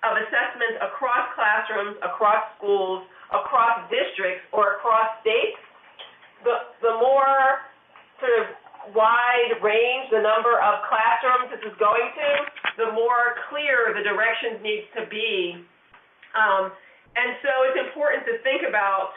of assessments across classrooms, across schools, across districts, or across states, the more sort of wide range the number of classrooms this is going to, the more clear the directions needs to be. And so it's important to think about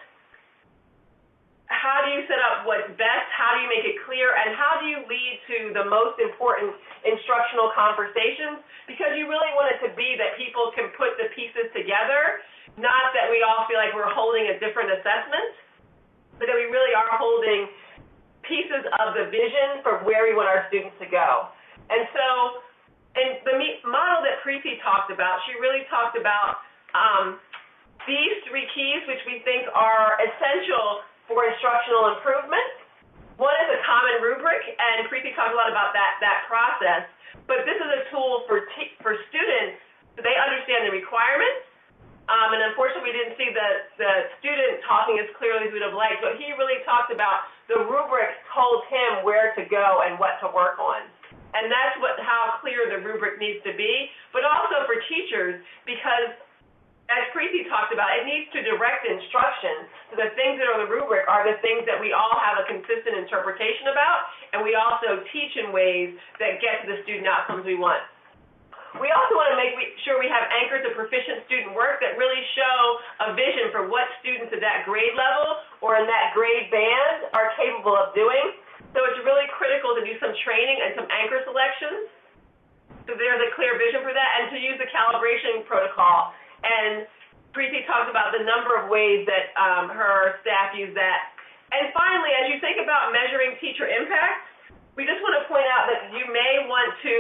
how do you set up what's best, how do you make it clear, and how do you lead to the most important instructional conversations, because you really want it to be that people can put the pieces together, not that we all feel like we're holding a different assessment, but that we really are holding pieces of the vision for where we want our students to go. And so in the model that Preeti talked about, she really talked about these three keys, which we think are essential for instructional improvement. One is a common rubric, and Preeti talked a lot about that process, but this is a tool for students so they understand the requirements. And unfortunately, we didn't see the student talking as clearly as we'd have liked, but he really talked about the rubric told him where to go and what to work on. And that's how clear the rubric needs to be, but also for teachers, because as Preeti talked about, it needs to direct instruction. So the things that are on the rubric are the things that we all have a consistent interpretation about, and we also teach in ways that get to the student outcomes we want. We also want to make sure we have anchors of proficient student work that really show a vision for what students at that grade level or in that grade band are capable of doing. So it's really critical to do some training and some anchor selections, so there's a clear vision for that, and to use the calibration protocol. And Preeti talked about the number of ways that her staff use that. And finally, as you think about measuring teacher impact, we just want to point out that you may want to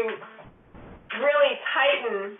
really tighten